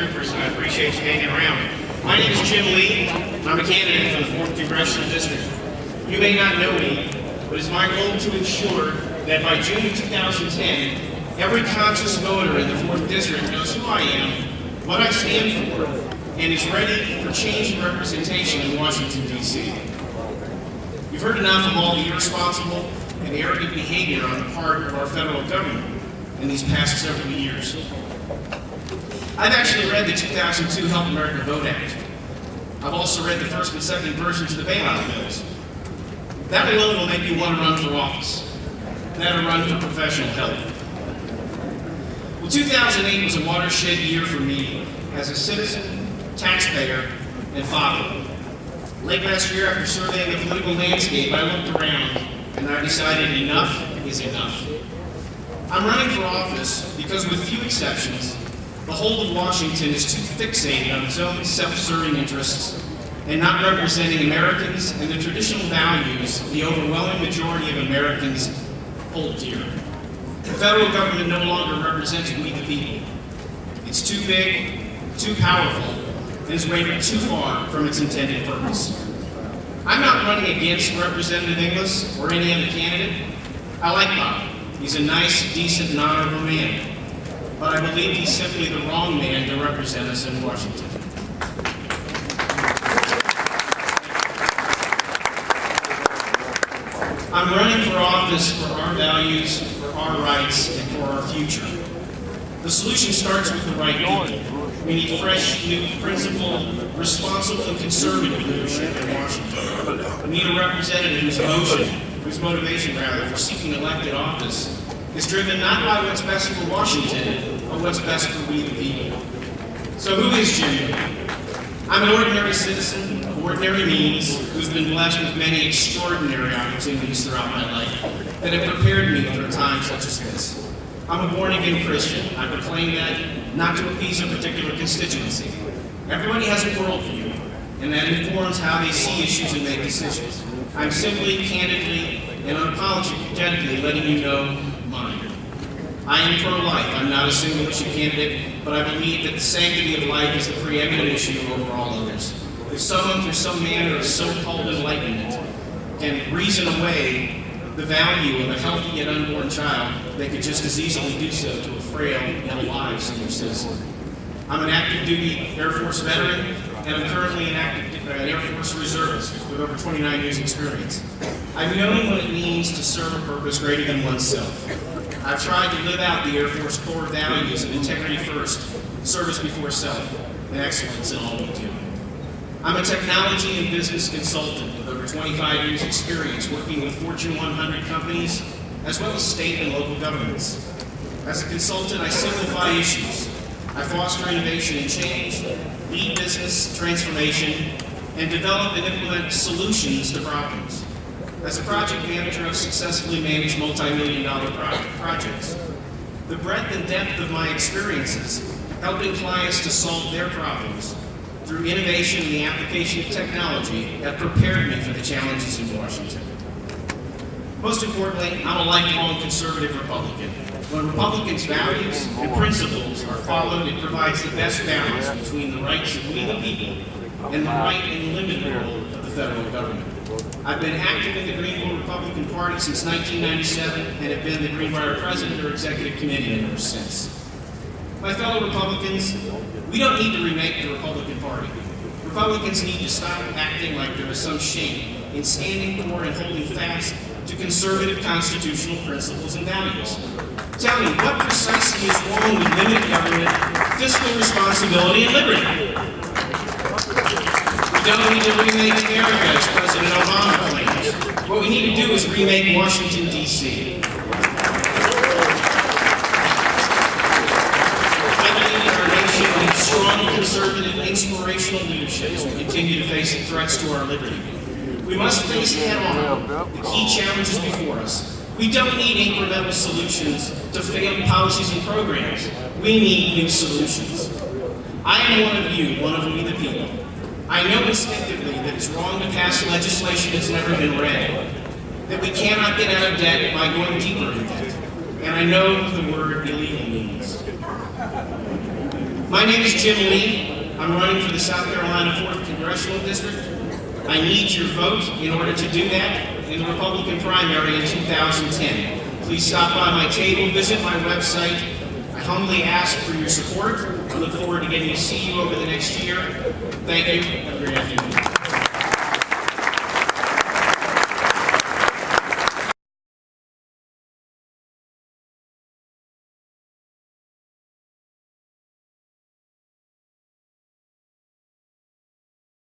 Troopers, and I appreciate you hanging around. My name is Jim Lee, and I'm a candidate for the 4th Congressional District. You may not know me, but it's my goal to ensure that by June of 2010, every conscious voter in the 4th District knows who I am, what I stand for, and is ready for change and representation in Washington, D.C. You've heard enough of all the irresponsible and arrogant behavior on the part of our federal government in these past several years. I've actually read the 2002 Help America Vote Act. I've also read the first and second versions of the bailout bills. That alone will make you want to run for office, not a run for professional help. Well, 2008 was a watershed year for me as a citizen, taxpayer, and father. Late last year, after surveying the political landscape, I looked around and I decided enough is enough. I'm running for office because, with few exceptions, the whole of Washington is too fixated on its own self-serving interests and not representing Americans and the traditional values the overwhelming majority of Americans hold dear. The federal government no longer represents we the people. It's too big, too powerful, and is wavered too far from its intended purpose. I'm not running against Representative Inglis or any other candidate. I like Bob. He's a nice, decent, and honorable man. But I believe he's simply the wrong man to represent us in Washington. I'm running for office for our values, for our rights, and for our future. The solution starts with the right people. We need fresh, new, principled, responsible, and conservative leadership in Washington. We need a representative whose motivation for seeking elected office is driven not by what's best for Washington, but what's best for we the people. So who is Jim Lee? I'm an ordinary citizen of ordinary means who's been blessed with many extraordinary opportunities throughout my life that have prepared me for a time such as this. I'm a born-again Christian. I proclaim that not to appease a particular constituency. Everybody has a worldview, and that informs how they see issues and make decisions. I'm simply, candidly, and unapologetically letting you know mine. I am pro-life. I'm not a single-issue candidate, but I believe that the sanctity of life is the preeminent issue over all others. If someone, through some manner of so-called enlightenment, can reason away the value of a healthy yet unborn child, they could just as easily do so to a frail yet alive senior citizen. I'm an active duty Air Force veteran, and I'm currently an active Air Force reservist with over 29 years experience. I've known what it means to serve a purpose greater than oneself. I've tried to live out the Air Force core values of integrity first, service before self, and excellence in all we do. I'm a technology and business consultant with over 25 years experience working with Fortune 100 companies, as well as state and local governments. As a consultant, I simplify issues. I foster innovation and change, lead business transformation, and develop and implement solutions to problems. As a project manager, I've successfully managed multi-million-dollar projects. The breadth and depth of my experiences helping clients to solve their problems through innovation and the application of technology have prepared me for the challenges in Washington. Most importantly, I'm a lifelong conservative Republican. When Republicans' values and principles are followed, it provides the best balance between the rights of we the people and the right and limited role of the federal government. I've been active in the Greenville Republican Party since 1997 and have been the Greenbrier President or Executive Committee member since. My fellow Republicans, we don't need to remake the Republican Party. Republicans need to stop acting like there is some shame in standing for and holding fast to conservative constitutional principles and values. Tell me, what precisely is wrong with limited government, fiscal responsibility, and liberty? We don't need to remake America, as President Obama claims. What we need to do is remake Washington, D.C. Strong, conservative, inspirational leaderships will continue to face the threats to our liberty. We must face head-on the key challenges before us. We don't need incremental solutions to failed policies and programs. We need new solutions. I am one of you, one of we the people. I know instinctively that it's wrong to pass legislation that's never been read, that we cannot get out of debt by going deeper in debt, and I know what the word illegal means. My name is Jim Lee. I'm running for the South Carolina 4th Congressional District. I need your vote in order to do that in the Republican primary in 2010. Please stop by my table, visit my website. I humbly ask for your support. I look forward to getting to see you over the next year. Thank you. Have a great afternoon.